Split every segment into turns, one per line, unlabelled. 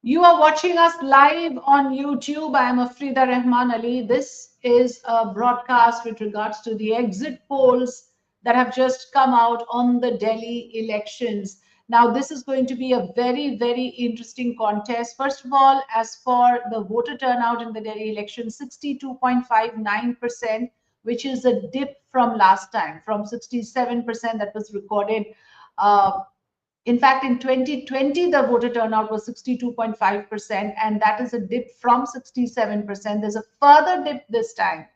You are watching us live on YouTube. I am Afrida Rahman Ali. This is a broadcast with regards to the exit polls that have just come out on the Delhi elections. Now, this is going to be a very, very interesting contest. First of all, as for the voter turnout in the Delhi election, 62.59%, which is a dip from last time, from 67% that was recorded. Uh, in fact, in 2020, the voter turnout was 62.5%, and that is a dip from 67%. There's a further dip this time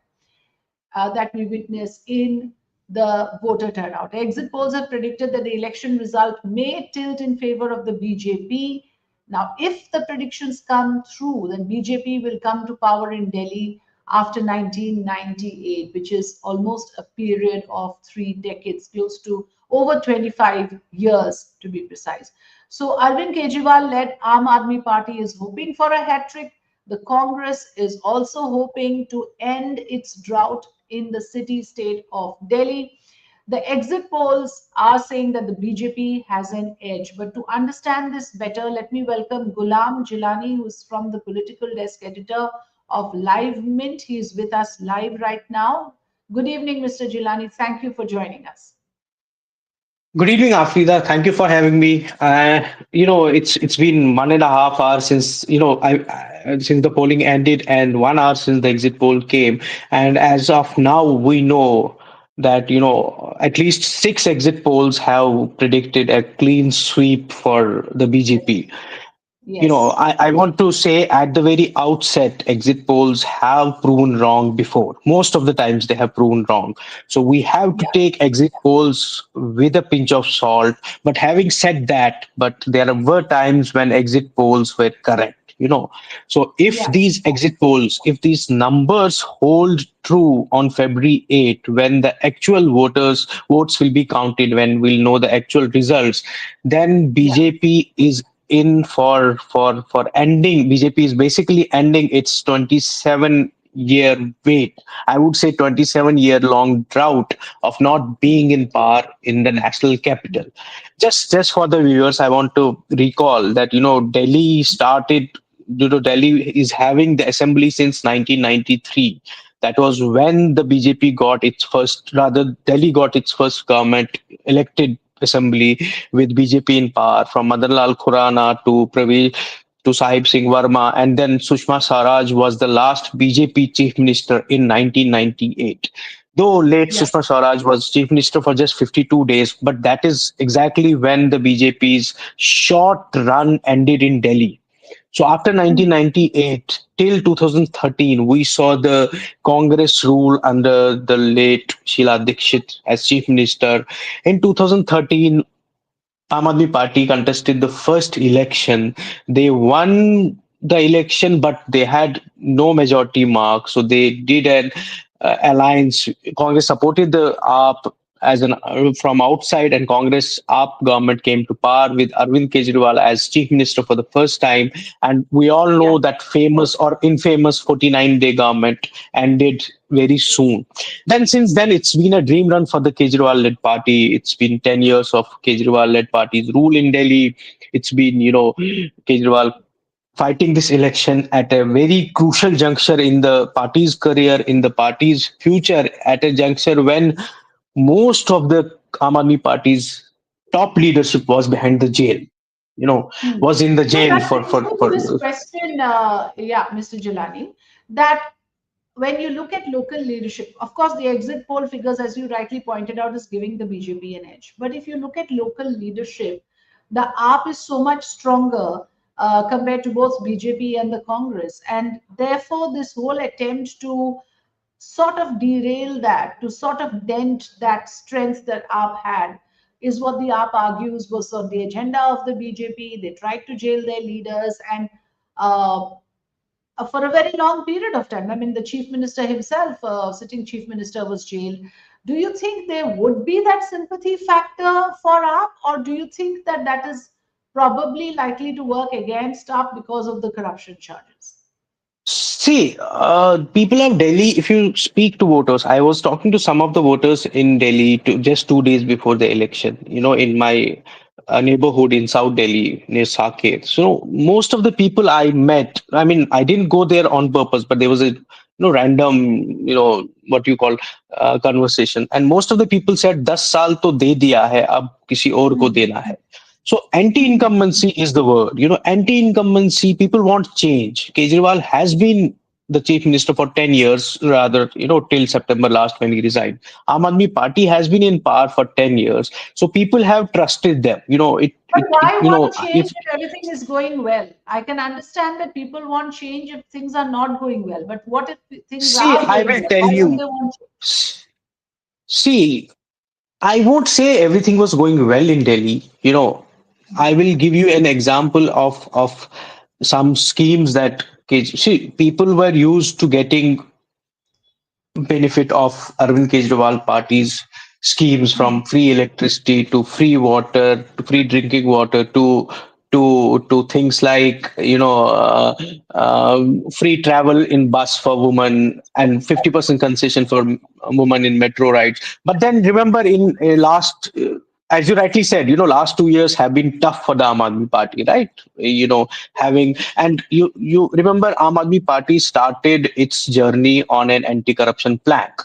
that we witness in the voter turnout. Exit polls have predicted that the election result may tilt in favor of the BJP. Now, if the predictions come true, then BJP will come to power in Delhi after 1998, which is almost a period of 3 decades, close to over 25 years to be precise. So Arvind Kejriwal-led Aam Aadmi Party is hoping for a hat trick. The Congress is also hoping to end its drought in the city-state of Delhi. The exit polls are saying that the BJP has an edge. But to understand this better, let me welcome Gulam Jeelani, who is from the political desk editor of Live Mint. He is with us live right now. Good evening, Mr. Jeelani. Thank you for joining us.
Good evening, Afrida. Thank you for having me. It's been 1.5 hours since since the polling ended, and 1 hour since the exit poll came. And as of now, we know that at least six exit polls have predicted a clean sweep for the BJP.
Yes.
I want to say at the very outset, exit polls have proven wrong before. Most of the times they have proven wrong. So we have to
Yeah.
take exit polls with a pinch of salt. But having said that, but there were times when exit polls were correct. So if
Yeah.
these exit polls, if these numbers hold true on February 8th, when the actual votes will be counted, when we'll know the actual results, then
Yeah.
BJP is in for ending. BJP is basically ending its 27-year wait. I would say 27-year long drought of not being in power in the national capital. Just for the viewers, I want to recall that Delhi started. Delhi is having the assembly since 1993. That was when the BJP got its first, rather, Delhi got its first government elected assembly with BJP in power, from Madan Lal Khurana to Pravesh to Sahib Singh Verma, and then Sushma Swaraj was the last BJP chief minister in 1998. Though late
Yeah.
Sushma Swaraj was chief minister for just 52 days, but that is exactly when the BJP's short run ended in Delhi. So after
Mm.
1998 till 2013, we saw the Congress rule under the late Sheila Dikshit as chief minister. In 2013, Aam Aadmi Party contested the first election. They won the election, but they had no majority mark. So they did an alliance. Congress supported the AAP as an from outside, and Congress AAP government came to power with Arvind Kejriwal as chief minister for the first time. And we all
Yeah.
know that famous or infamous 49-day government ended very soon. Then since then, it's been a dream run for the Kejriwal-led party. It's been 10 years of Kejriwal-led party's rule in Delhi. It's been, Kejriwal fighting this election at a very crucial juncture in the party's career, in the party's future, at a juncture when most of the Aam Aadmi Party's top leadership was behind the jail,
Hmm.
was in the
So
jail
that
for,
brings
for,
me to
for
this question, yeah, Mr. Jeelani, that when you look at local leadership, of course, the exit poll figures, as you rightly pointed out, is giving the BJP an edge. But if you look at local leadership, the AAP is so much stronger compared to both BJP and the Congress. And therefore, this whole attempt to sort of derail that, to sort of dent that strength that AAP had, is what the AAP argues was on the agenda of the BJP. They tried to jail their leaders, and uh, for a very long period of time. I mean, the chief minister himself, sitting chief minister, was jailed. Do you think there would be that sympathy factor for AAP, or do you think that that is probably likely to work against AAP because of the corruption charges?
See, people of Delhi, if you speak to voters, I was talking to some of the voters in Delhi just 2 days before the election, in my a neighborhood in South Delhi near Saket. So most of the people I met, I mean, I didn't go there on purpose, but there was a random, what you call conversation, and most of the people said, "10 साल तो दे दिया है, अब किसी और को
Hmm.
देना है." So
Hmm.
anti-incumbency is the word. Anti-incumbency. People want change. Kejriwal has been the chief minister for 10 years, rather, till September last when he resigned. Aam Aadmi Party has been in power for 10 years. So people have trusted them.
But why want change
If
if everything is going well? I can understand that people want change if things are not going well. But what if things
see,
are
I
going
will
well?
tell
Why don't
you.
they want change?
See, I won't say everything was going well in Delhi. I will give you an example of some schemes that see, people were used to getting benefit of Arvind Kejriwal party's schemes,
Hmm.
from free electricity to free water to free drinking water to things like free travel in bus for women and 50% concession for women in metro rides. But then remember, in last as you rightly said, last 2 years have been tough for the Aam Aadmi Party, right? Having, and you remember, Aam Aadmi Party started its journey on an anti-corruption plank,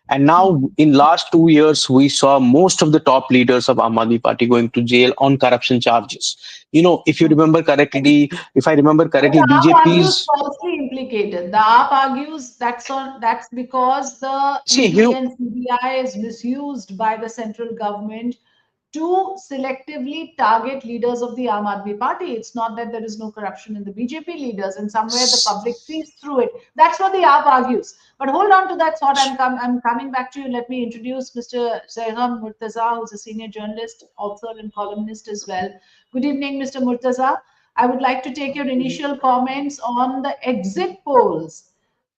and now
Hmm.
in last 2 years we saw most of the top leaders of Aam Aadmi Party going to jail on corruption charges. If you
Hmm.
remember correctly, if I remember
But
correctly,
the AAP argues
BJP's,
falsely implicated. The AAP argues that's because the
see
ED
you
and CBI is misused by the central government to selectively target leaders of the Aam Aadmi Party. It's not that there is no corruption in the BJP leaders, and somewhere the public sees through it. That's what the AAP argues. But hold on to that thought. I'm coming back to you. Let me introduce Mr. Sehram Murtaza, who's a senior journalist, author, and columnist as well. Good evening, Mr. Murtaza. I would like to take your initial comments on the exit polls.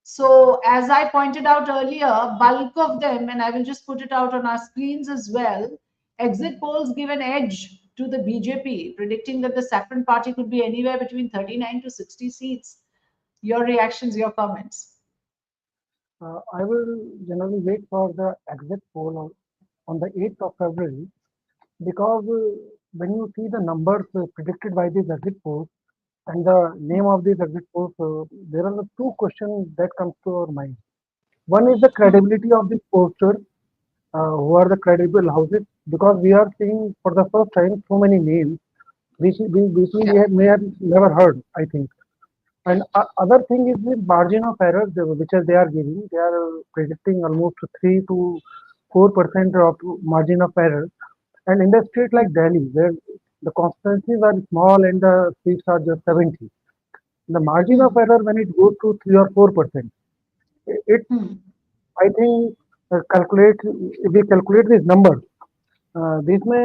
So, as I pointed out earlier, bulk of them, and I will just put it out on our screens as well, exit polls give an edge to the BJP, predicting that the Saffron Party could be anywhere between 39 to 60 seats. Your reactions, your comments.
I will generally wait for the exit poll on the 8th of February because when you see the numbers predicted by these exit polls and the name of these exit polls, there are the two questions that comes to our mind. One is the
Hmm.
credibility of these posters, who are the credible houses, because we are seeing for the first time so many names
Yeah.
may have never heard, I think. And other thing is the margin of error which they are giving. They are predicting almost 3 to 4% of margin of error. And in the state like Delhi, where the constituencies are small and the seats are just 70, the margin of
Hmm.
error when it goes to 3 or 4%, it
Hmm.
I think calculate if we calculate these numbers, this may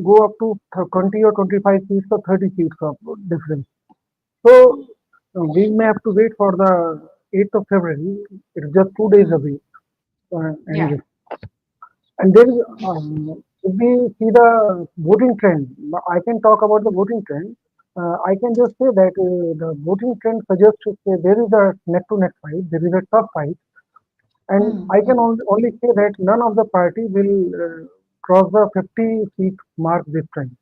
go up to 20 or 25 seats or 30 seats of difference. So we may have to wait for the 8th of February. It's just 2 days
Hmm.
away.
Yeah.
And there is, if we see the voting trend, I can talk about the voting trend. I can just say that the voting trend suggests to say there is a neck to neck fight, there is a tough fight, and
Hmm.
I can
Hmm.
only say that none of the party will cross the 50 seat mark this time.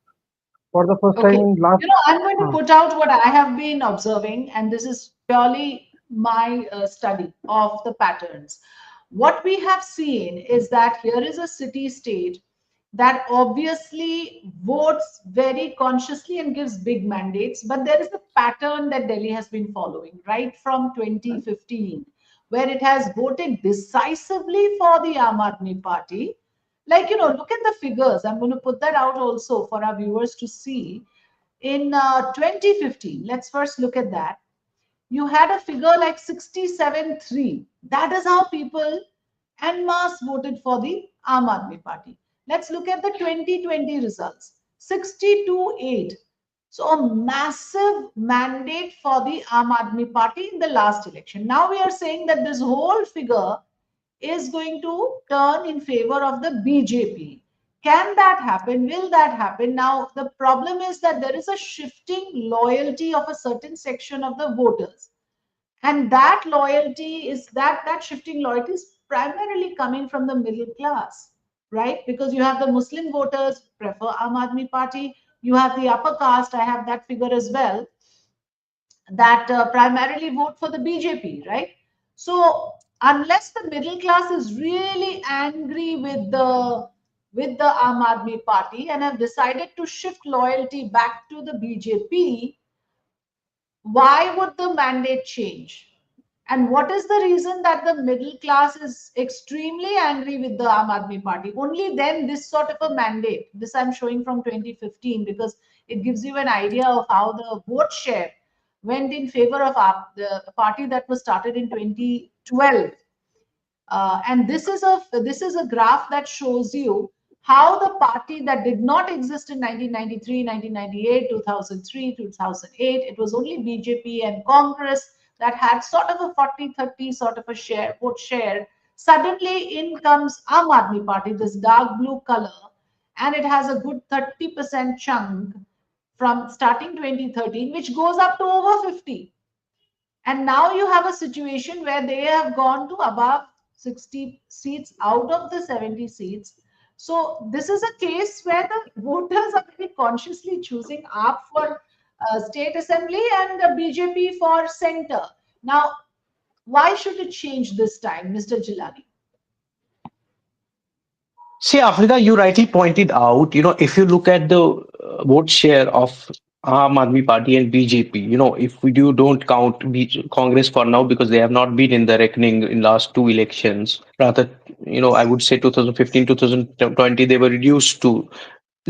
For the first time
Okay.
in last,
I'm going to
uh,
put out what I have been observing, and this is purely my study of the patterns. What we have seen is that here is a city state that obviously votes very consciously and gives big mandates, but there is a pattern that Delhi has been following right from 2015, where it has voted decisively for the Aam Aadmi Party. Like, look at the figures. I'm going to put that out also for our viewers to see. In 2015, let's first look at that. You had a figure like 67.3. That is how people en masse voted for the Aam Aadmi Party. Let's look at the 2020 results. 62.8. So a massive mandate for the Aam Aadmi Party in the last election. Now we are saying that this whole figure is going to turn in favor of the BJP. Can that happen? Will that happen? Now, the problem is that there is a shifting loyalty of a certain section of the voters. And that loyalty is that shifting loyalty is primarily coming from the middle class, right? Because you have the Muslim voters prefer Aam Aadmi Party, You have the upper caste, I have that figure as well, that primarily vote for the BJP, right? So unless the middle class is really angry with the Aam Aadmi Party and have decided to shift loyalty back to the BJP, why would the mandate change? And what is the reason that the middle class is extremely angry with the Aam Aadmi Party? Only then this sort of a mandate. This I'm showing from 2015 because it gives you an idea of how the vote share went in favor of the party that was started in 2012. And this is a graph that shows you how the party that did not exist in 1993, 1998, 2003, 2008, it was only BJP and Congress that had sort of a 40-30 sort of a share, vote share. Suddenly in comes Aam Aadmi Party, this dark blue color, and it has a good 30% chunk from starting 2013, which goes up to over 50. And now you have a situation where they have gone to above 60 seats out of the 70 seats. So this is a case where the voters are very consciously choosing AAP for state assembly and the BJP for center. Now, why should it change this time, Mr. Jeelani?
See, Afrida, you rightly pointed out, if you look at the vote share of Aam Aadmi Party and BJP, if we don't count Congress for now because they have not been in the reckoning in last two elections, rather, I would say 2015, 2020, they were reduced to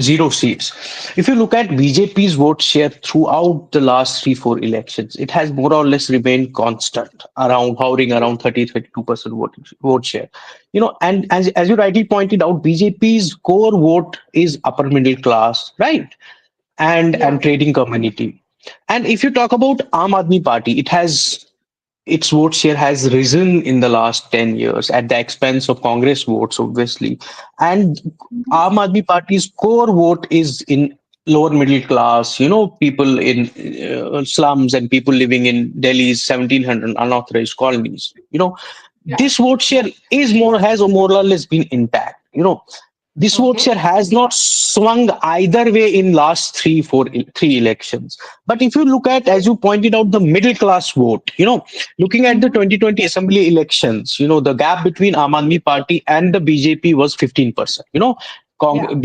zero seats. If you look at BJP's vote share throughout the last three, four elections, it has more or less remained constant, around hovering around 32% vote share. And as you rightly pointed out, BJP's core vote is upper middle class, right? And
Yeah.
trading community. And if you talk about Aam Aadmi Party, its vote share has risen in the last 10 years at the expense of Congress votes, obviously. And
Mhm.
Aam Aadmi Party's core vote is in lower middle class, people in slums and people living in Delhi's 1700 unauthorized colonies.
Yeah.
This vote share is has more or less been intact. This vote
Okay.
share has not swung either way in last three elections. But if you look at, as you pointed out, the middle class vote, looking at the
Mhm.
2020 assembly elections, the gap between Aam Aadmi Party and the BJP was 15%.
Yeah.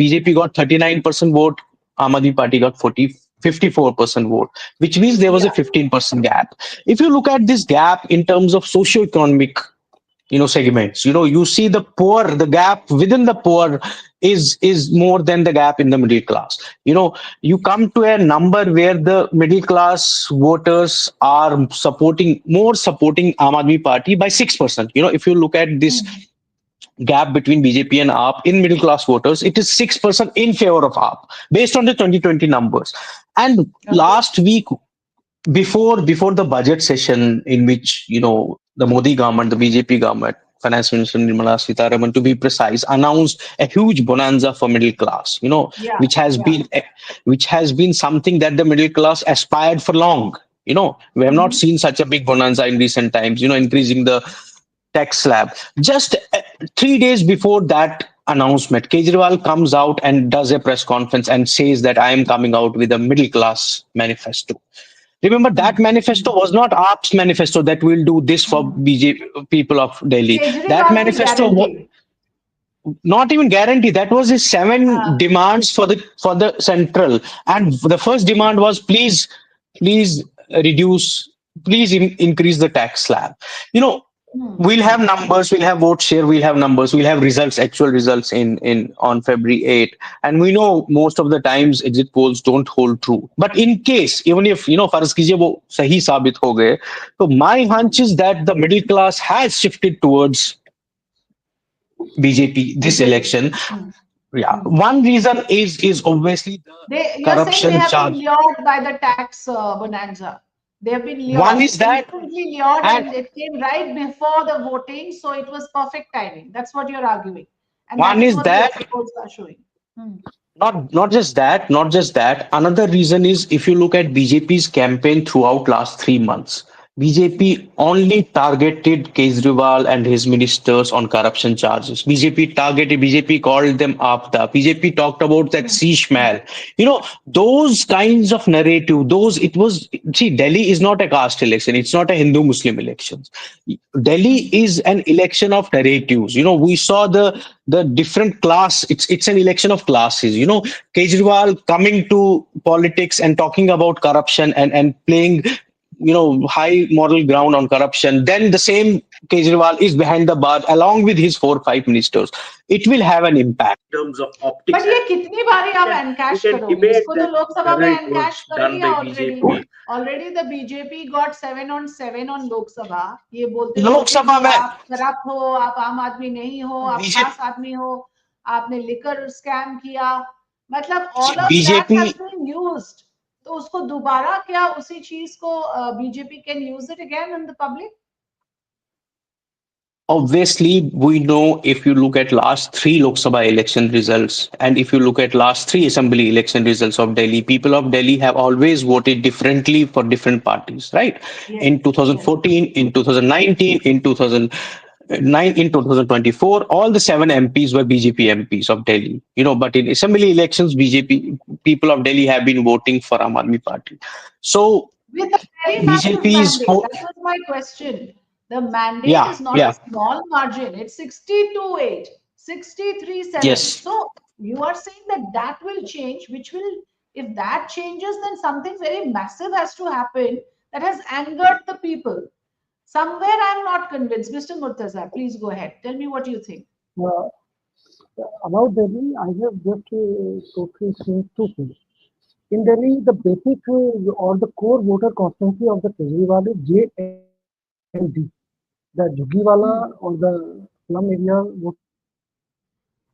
BJP got 39% vote, Aam Aadmi Party got 54% vote, which means there was a
Yeah.
15% gap. If you look at this gap in terms of socio-economic segments, you see the poor, the gap within the poor is more than the gap in the middle class. You come to a number where the middle class voters are supporting Aam Aadmi Party by 6%. If you look at this
Mhm.
gap between BJP and AAP in middle class voters, it is 6% in favor of AAP based on the 2020 numbers. And
Okay.
last week, before the budget session, in which the Modi government, the BJP government, Finance Minister Nirmala Sitharaman, to be precise, announced a huge bonanza for middle class.
Yeah.
Which has
Yeah.
been something that the middle class aspired for long. We have not
Mhm.
seen such a big bonanza in recent times. Increasing the tax slab. Just 3 days before that announcement, Kejriwal comes out and does a press conference and says that I am coming out with a middle class manifesto. Remember, that
Mhm.
manifesto was not AAP's manifesto that will do this for
Mhm.
BJP people of Delhi. That
Kejriwal ki
manifesto
guarantee.
not even guarantee. That was his seven
Uh,
demands for the central, and the first demand was please reduce, please increase the tax slab. You know,
hmm.
we'll have numbers, we'll have vote share, we'll have numbers, we'll have results, actual results in on February 8th, and we know most of the times exit polls don't hold true. But in case, even if farz kijiye wo sahi sabit ho gaye, so my hunch is that the middle class has shifted towards BJP this
BJP.
election.
Hmm.
Yeah,
Hmm.
one reason is obviously the
You're saying they
corruption
have been
charge.
lured by the tax bonanza. They have been
One
lured,
is that,
instantly lured,
and
and it came right before the voting, so it was perfect timing. That's what you're arguing, and that
one
is
is
what the
that
exit polls are showing. Hmm.
not just that. Another reason is if you look at BJP's campaign throughout last 3 months. BJP only targeted Kejriwal and his ministers on corruption charges. BJP called them Apda. BJP talked about that Sheesh. Those kinds of narrative, Delhi is not a caste election. It's not a Hindu Muslim election. Delhi is an election of narratives. We saw the different class. It's an election of classes. Kejriwal coming to politics and talking about corruption and playing high moral ground on corruption. Then the same Kejriwal is behind the bar along with his 4 5 ministers. It will have an impact in terms of optics.
But ये कितनी बारी आप encash करोगे इसको? तो लोकसभा में encash कर दिया already. Already the BJP got 7 on 7 on Lok Sabha. ये बोलते
लोकसभा में
आप करप्ट हो, आप आम आदमी नहीं हो, आप खास आदमी हो, आपने लिकर स्कैम किया, मतलब all of that has been used. तो उसको दोबारा क्या उसी चीज को BJP can use it again in the public?
Obviously, we know if you look at last 3 Lok Sabha election results and if you look at last 3 assembly election results of Delhi, people of Delhi have always voted differently for different parties, right? Yes. In 2014, yes. In 2019, in 2009, in 2024, all the 7 MPs were BJP MPs of Delhi. But in assembly elections, BJP people of Delhi have been voting for Aam Aadmi Party. So
with a very massive mandate. That was my question. The mandate is not a small margin. It's 62-8, 63-7.
Yes.
So you are saying that will change, which will, if that changes, then something very massive has to happen that has angered the people. Somewhere I'm not convinced. Mr. Murtaza, please go ahead. Tell me what you think.
About Delhi, I have just totally seen 2 things. In Delhi, the basic or the core voter constituency of the Kejriwal is J and D. The Juggiwala or the slum area,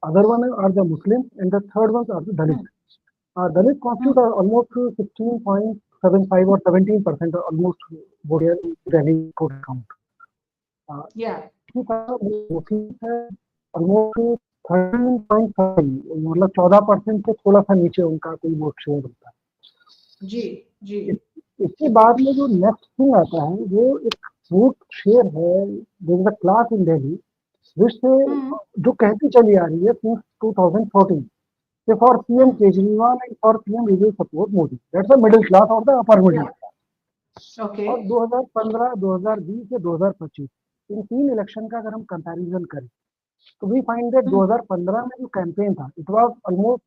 other one are the Muslims, and the third ones are the Dalits. Dalits constitute almost 16.75 or 17% almost voter Delhi voter count. Muslims है almost 13.5, मतलब 14% से थोड़ा सा नीचे उनका कोई vote share होता है.
जी.
इसके बाद में जो नेक्स्ट थिंग आता है वो एक वोट शेयर है. There is a class in Delhi जिससे जो कहती चली आ रही है सिंस 2014 कि for CM Kejriwal and for CM we will support Modi. That's a middle class और द अपर मिडिल क्लास. और 2015, 2020 से 2025 इन 3 इलेक्शन का अगर हम कंपैरिजन करें तो वी फाइंड दैट 2015 में जो कैंपेन था इट वाज ऑलमोस्ट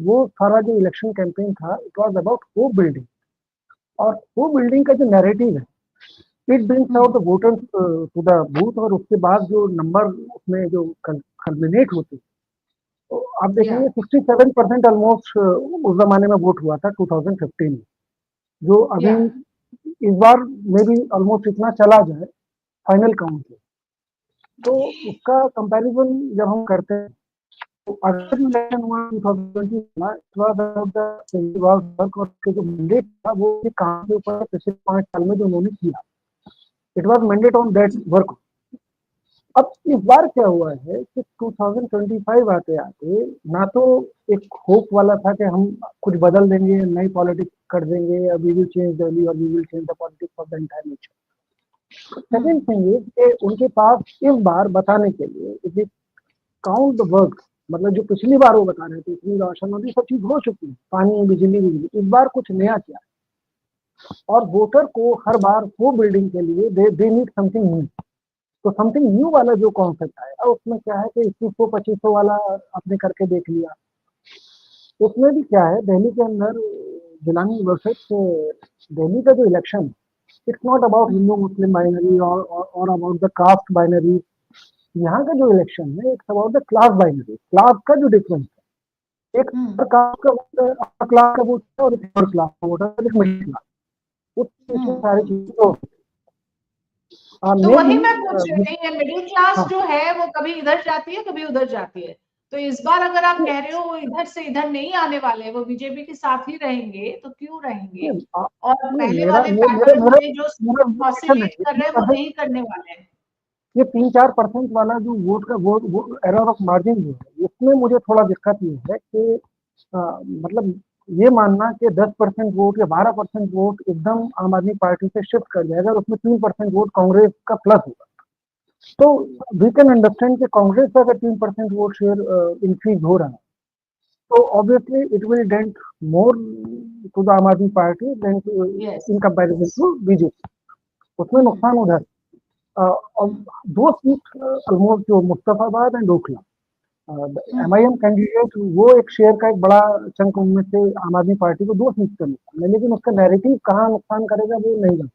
वो सारा जो इलेक्शन कैंपेन था it was about hope building. और होप बिल्डिंग का जो नैरेटिव है it brings out the voters to the booth. और उसके बाद जो नंबर उसमें जो कल्मिनेट होते तो आप देखेंगे 67% ऑलमोस्ट उस जमाने में वोट हुआ था 2015 में, जो अभी इस बार में भी ऑलमोस्ट इतना चला जाए फाइनल काउंट में. तो उसका कंपैरिजन जब हम करते हैं तो अगर इलेक्शन हुआ 2020 में और जो मैंडेट था वो काम के ऊपर पिछले 5 साल में जो उन्होंने किया it was mandate on that work. अब इस बार क्या हुआ है कि 2025 आते आते ना तो एक होप वाला था कि हम कुछ बदल देंगे, नई पॉलिटिक्स कर देंगे, वी विल चेंज दिल्ली और we will change the politics of the entire nation. Second thing is कि उनके पास इस बार बताने के लिए if you count the work, मतलब जो पिछली बार वो बता रहे थे इतनी राशन और सब चीज हो चुकी है, पानी बिजली, इस बार कुछ नया किया है. और वोटर को हर बार वो बिल्डिंग के लिए दे नीड समथिंग न्यू. तो समथिंग न्यू वाला जो कॉन्सेप्ट आया उसमें क्या है कि 2100-2500 वाला आपने करके देख लिया. उसमें भी क्या है दिल्ली के अंदर जिलानी वर्सेस दिल्ली का जो election it's not about Hindu Muslim binary और अबाउट द कास्ट बाइनरी. यहाँ का जो इलेक्शन है it's about the class binary. Class का जो डिफरेंस है, एक कास्ट का वोट क्लास का वोट है और एक क्लास का वोट है, एक मिडिल क्लास. उसमें सारी चीजें
तो वही मैं पूछ रही थी, मिडिल क्लास जो है वो कभी इधर जाती है कभी उधर जाती है. तो इस बार अगर आप कह रहे हो वो इधर से इधर नहीं आने वाले, वो बीजेपी के साथ ही रहेंगे, तो क्यों रहेंगे? और पहले वाले पैटर्न में जो ऑसिलेट कर रहे हैं वो नहीं करने वाले हैं.
ये 3-4% वाला जो वोट का वो एरर ऑफ मार्जिन जो है उसमें मुझे थोड़ा दिक्कत ये है कि मतलब ये मानना कि 10% वोट या 12% वोट एकदम आम आदमी पार्टी से शिफ्ट कर जाएगा और उसमें 3% वोट कांग्रेस का प्लस होगा, तो वी कैन अंडरस्टैंड कि कांग्रेस का अगर 3% वोट शेयर इंक्रीज हो रहा है तो obviously it will dent more to the Aam Aadmi Party than in comparison to BJP, उसमें नुकसान उधर। और दो सीट ऑलमोस्ट जो Mustafabad and Okhla, MIM candidate वो एक शेयर का एक बड़ा चंक उनमें से आम आदमी पार्टी को 2 सीट का नुकसान है, लेकिन उसका नैरेटिव कहाँ नुकसान करेगा वो नहीं जानते।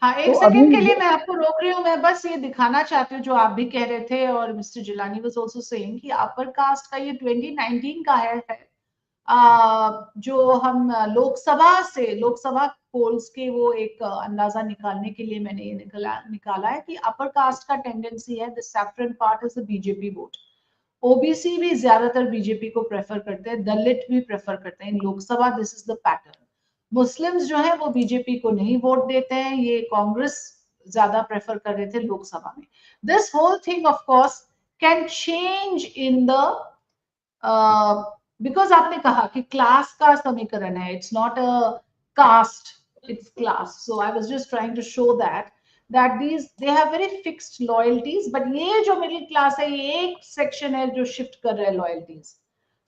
हाँ, एक सेकंड के लिए मैं आपको रोक रही हूँ, मैं बस ये दिखाना चाहती हूँ जो आप भी कह रहे थे और mister Jilani was also saying कि अपर कास्ट का ये 2019 का है। जो हम लोकसभा पोल्स के वो एक अंदाजा निकालने के लिए मैंने ये निकाला है कि अपर कास्ट का टेंडेंसी है, the saffron part is the BJP vote. OBC भी ज्यादातर बीजेपी को प्रेफर करते हैं, दलित भी प्रेफर करते हैं in Lok Sabha, this is the pattern. Muslims जो है वो बीजेपी को नहीं वोट देते हैं, ये कांग्रेस ज्यादा प्रेफर कर रहे थे लोकसभा में। This whole thing of course can change in the because आपने कहा कि क्लास का समीकरण है, it's not a caste, it's class. So I was just trying to show that they have very fixed loyalties, but ये जो middle class है ये एक section है जो shift कर रहा है loyalties.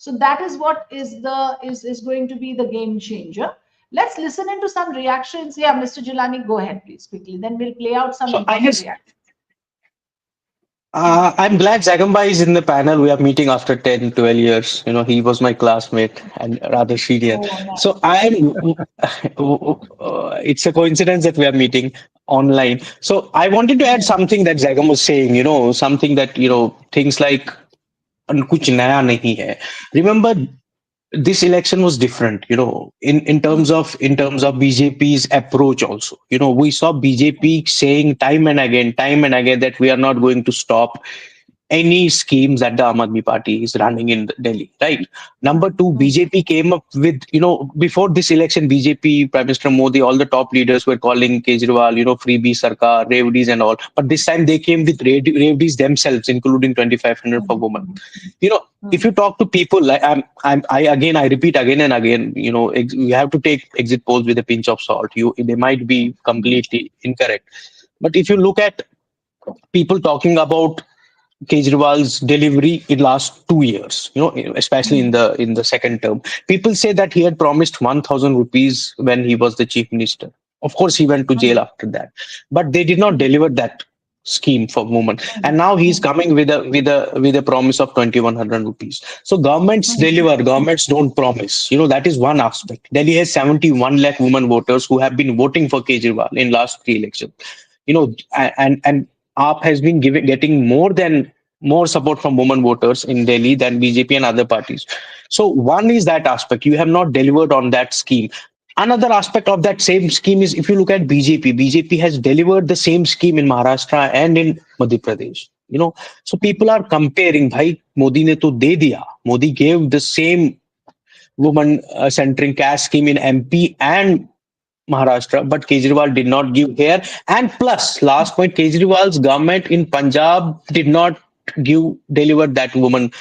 So that is what is going to be the game changer. Let's listen into some reactions. Yeah, Mr. Jeelani, go ahead please quickly. Then we'll play out some important reactions.
I'm glad Zagamba is in the panel. We are meeting after 10, 12 years. You know, he was my classmate and rather senior.
Oh, nice.
So it's a coincidence that we are meeting online. So I wanted to add something that Zagam was saying, you know, something that, you know, things like, कुछ नया नहीं है. Remember, this election was different, you know, in terms of BJP's approach also. You know, we saw BJP saying time and again that we are not going to stop any schemes that the Aam Aadmi Party is running in Delhi, right? Number two, BJP came up with, you know, before this election, BJP, Prime Minister Modi, all the top leaders were calling Kejriwal, you know, freebie Sarkar, Revdis and all. But this time they came with Revdis themselves, including 2,500 for women. You know, if you talk to people, I repeat again and again, you know, you have to take exit polls with a pinch of salt. They might be completely incorrect. But if you look at people talking about Kejriwal's delivery in last 2 years, you know, especially in the second term, people say that he had promised 1,000 rupees when he was the chief minister. Of course, he went to jail after that, but they did not deliver that scheme for women. And now he's coming with a promise of 2,100 rupees. So governments deliver, governments don't promise. You know, that is one aspect. Delhi has 71 lakh women voters who have been voting for Kejriwal in last 3 elections. You know, and AAP has been getting more support from women voters in Delhi than BJP and other parties. So one is that aspect. You have not delivered on that scheme. Another aspect of that same scheme is if you look at BJP has delivered the same scheme in Maharashtra and in Madhya Pradesh. You know, so people are comparing. Bhai, Modi ne to de diya. Modi gave the same woman centering cash scheme in MP and Maharashtra, but Kejriwal did not give here. And plus, last point, Kejriwal's government in Punjab did not deliver that woman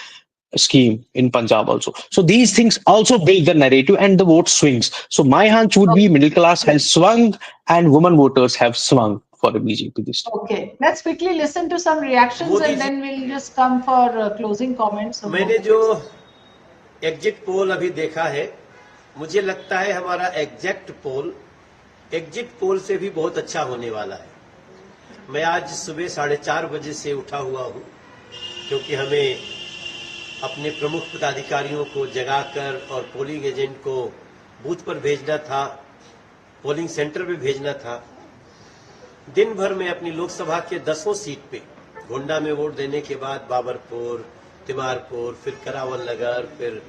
scheme in Punjab also. So these things also build the narrative and the vote swings. So my hunch would be middle class has swung and women voters have swung for the BJP this time.
Okay, let's quickly listen to some reactions and then we'll just come for closing comments.
मैंने जो exit poll अभी देखा है, मुझे लगता है हमारा exit poll से भी बहुत अच्छा होने वाला है। मैं आज सुबह 4:30 बजे से उठा हुआ हूं, क्योंकि हमें अपने प्रमुख पदाधिकारियों को जगाकर और पोलिंग एजेंट को बूथ पर भेजना था, पोलिंग सेंटर पे भेजना था। दिन भर में अपनी लोकसभा के 10 सीट पे गोंडा में वोट देने के बाद बाबरपुर, तिमारपुर, फिर करावल नगर, फिर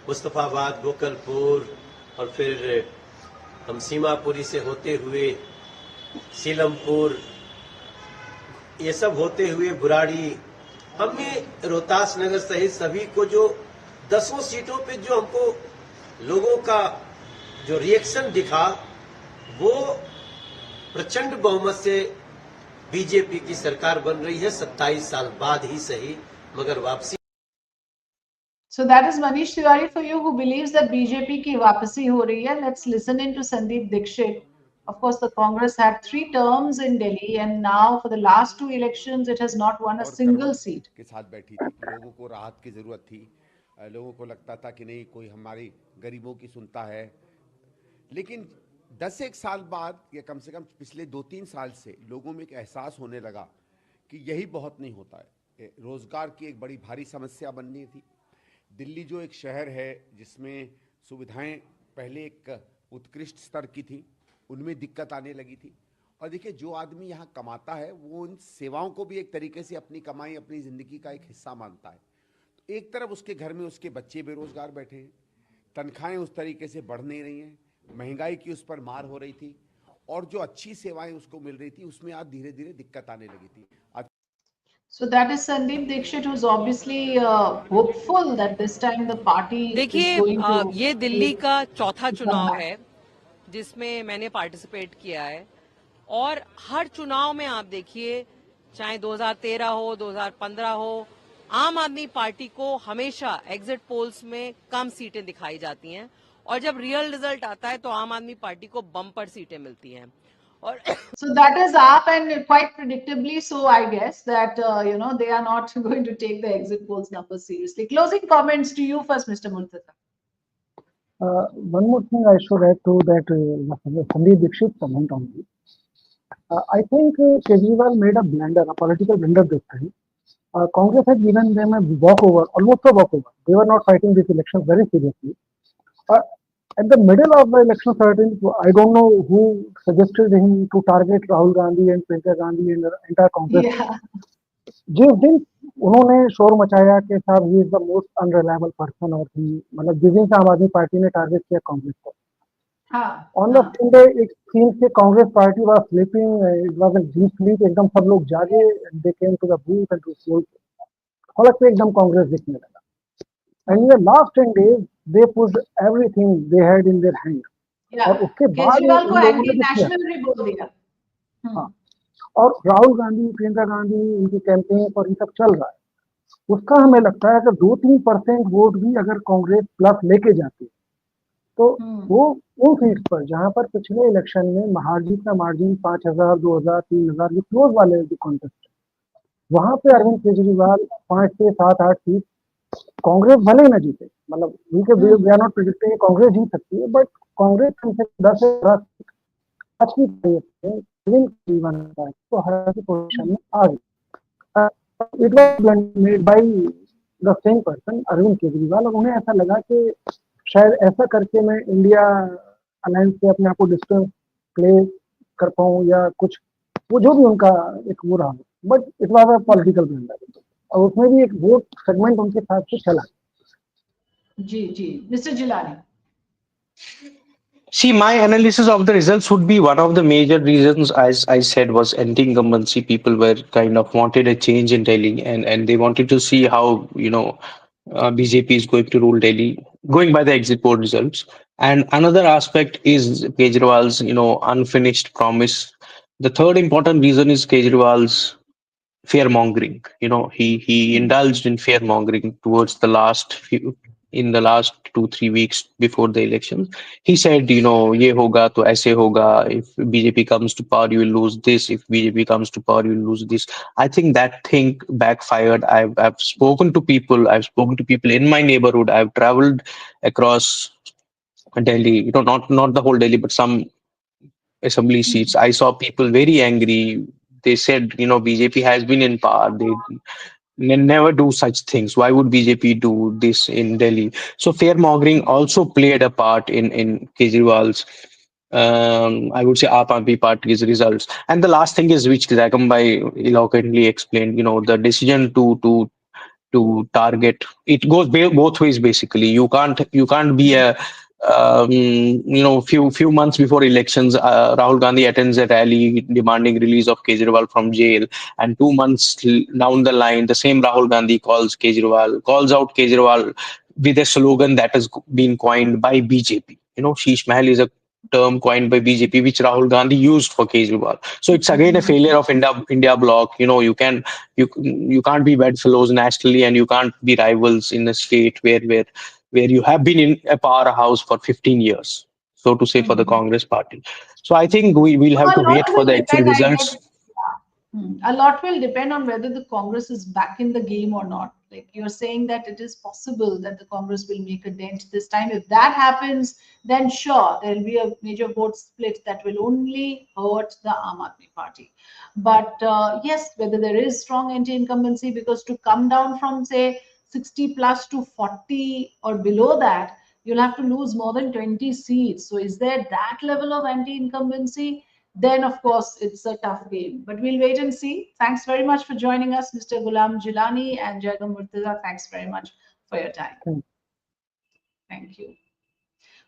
मुस्तफाबाद, गोकलपुर और फिर हम सीमापुरी से होते हुए सीलमपुर, ये सब होते हुए बुराड़ी, हमने रोहतास नगर सहित सभी को जो 10 सीटों पे जो हमको लोगों का जो रिएक्शन दिखा, वो प्रचंड बहुमत से बीजेपी की सरकार बन रही है। 27 साल बाद ही सही, मगर वापसी।
So that is Manish Tiwari for you, who believes that BJP ki wapasi ho rahi hai. Let's listen in to Sandeep Dixit. Of course, the Congress had 3 terms in Delhi, and now for the last 2 elections, it has not won a
और गर्व
single seat.
के साथ बैठी थी। लोगों को राहत की ज़रूरत थी। लोगों को लगता था कि नहीं, कोई हमारी गरीबों की सुनता है। लेकिन 10 एक साल बाद या कम से कम पिछले 2-3 साल से लोगों में एक एहसास होने लगा कि यही बहुत नहीं होता है। रोज़गार की एक बड़ी भारी समस्या बननी थी। दिल्ली जो एक शहर है जिसमें सुविधाएं पहले एक उत्कृष्ट स्तर की थी, उनमें दिक्कत आने लगी थी। और देखिए, जो आदमी यहाँ कमाता है वो इन सेवाओं को भी एक तरीके से अपनी कमाई, अपनी ज़िंदगी का एक हिस्सा मानता है। तो एक तरफ उसके घर में उसके बच्चे बेरोजगार बैठे हैं, तनख्वाहें उस तरीके से बढ़ नहीं रही हैं, महंगाई की उस पर मार हो रही थी, और जो अच्छी सेवाएं उसको मिल रही थी उसमें आज धीरे धीरे दिक्कत आने लगी थी। आज
So that is Sandeep Dixit, who's obviously hopeful that this time the party is
देखिए,
going to.
ये दिल्ली का चौथा चुनाव है जिसमें मैंने पार्टिसिपेट किया है, और हर चुनाव में आप देखिए, चाहे 2013 हो, 2015 हो, आम आदमी पार्टी को हमेशा एग्जिट पोल्स में कम सीटें दिखाई जाती हैं, और जब रियल रिजल्ट आता है तो आम आदमी पार्टी को बम्पर सीटें मिलती हैं। और
So that is up, and quite predictably so, I guess that they are not going to take the exit polls numbers seriously. Closing comments to you first, Mr. Murtaza.
One more thing I should add to that Sandeep Dixit comment on this. I think Kejriwal made a blunder, a political blunder this time. Congress had given them a walkover, almost a walkover. They were not fighting these elections very seriously. At the middle of the election, I don't know who suggested him to target Rahul Gandhi and Priyanka Gandhi and the entire Congress.
Yeah.
जिस दिन उन्होंने शोर मचाया कि साहब he is the most unreliable person, और मतलब जिस दिन से आम आदमी पार्टी ने टारगेट किया कांग्रेस को, on the same day it seems कि Congress party was sleeping, it was a deep sleep, एकदम सब लोग जागे, they came to the booth and to poll, हालत में एकदम कांग्रेस दिखने लगा। And in the last 10 days they pushed everything they had in their hand, और उसके बाद
केजरीवाल को
इन लोगों
एंटी
ने किया।
नेशनल भी बोल दिया।
हाँ, और राहुल गांधी, प्रियंका गांधी, उनकी कैंपेन पर ये सब चल रहा है, उसका हमें लगता है कि 2-3% वोट भी अगर कांग्रेस प्लस लेके जाती है तो वो उन सीट्स पर जहां पर पिछले इलेक्शन में महाजीत का मार्जिन 5,000, 2,000, 3,000 ये क्लोज वाले जो कॉन्टेस्ट है, वहां पे अरविंद केजरीवाल 5 से 7-8 सीट, कांग्रेस भले ना जीते, मतलब we are not predicting Congress जीत सकती है, बट कांग्रेस कम से 10 से 12 सीट अच्छी अरविंद केजरीवाल तो हर पोजिशन में आ गई। It was made by the same person Arvind Kejriwal, और उन्हें ऐसा लगा कि शायद ऐसा करके मैं इंडिया अलायंस से अपने आप को डिस्टेंस प्ले कर पाऊं या कुछ, वो जो भी उनका एक वो रहा, but it was a political blunder, और उसमें भी एक वोट सेगमेंट उनके साथ से चला।
जी जी, mister Jilani.
See, my analysis of the results would be one of the major reasons, as I said, was anti-incumbency. People were kind of wanted a change in Delhi, and they wanted to see how BJP is going to rule Delhi, going by the exit poll results. And another aspect is Kejriwal's unfinished promise. The third important reason is Kejriwal's fear mongering. He indulged in fear mongering towards the last few, in the last 2-3 weeks before the elections. He said, ye hoga to aise hoga, if BJP comes to power you will lose this, if BJP comes to power you will lose this. I think that thing backfired. I've spoken to people, in my neighborhood. I've traveled across Delhi, not the whole Delhi, but some assembly seats. I saw people very angry. They said, BJP has been in power. They never do such things. Why would BJP do this in Delhi? So fear mongering also played a part in Kejriwal's, I would say, Aap Aadmi Party's results. And the last thing is, which Zagambai eloquently explained, the decision to target, it goes both ways. Basically, you can't be a few months before elections, Rahul Gandhi attends a rally demanding release of Kejriwal from jail, and 2 months down the line, the same Rahul Gandhi calls out Kejriwal with a slogan that has been coined by BJP. Sheesh Mahal is a term coined by BJP, which Rahul Gandhi used for Kejriwal. So it's again a failure of India bloc. You can't be bedfellows nationally, and you can't be rivals in a state where you have been in a powerhouse for 15 years, so to say, for the Congress party. So I think we will have
A
to
lot
wait for
will
the actual
depend, I guess.
results.
A lot will depend on whether the Congress is back in the game or not. Like you're saying that it is possible that the Congress will make a dent this time. If that happens, then sure, there will be a major vote split that will only hurt the Aam Aadmi Party. But yes, whether there is strong anti-incumbency, because to come down from say 60 plus to 40 or below that, you'll have to lose more than 20 seats. So is there that level of anti-incumbency? Then of course it's a tough game. But we'll wait and see. Thanks very much for joining us, Mr. Gulam, Jeelani, and Jagam Murtaza. Thanks very much for your time. Thank you.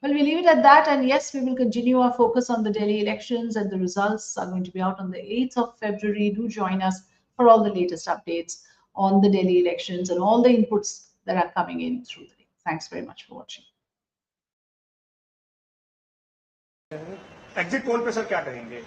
Well, we leave it at that. And yes, we will continue our focus on the Delhi elections, and the results are going to be out on the 8th of February. Do join us for all the latest updates on the Delhi elections and all the inputs that are coming in through the day. Thanks very much for watching.
Exit poll पे sir क्या कहेंगे?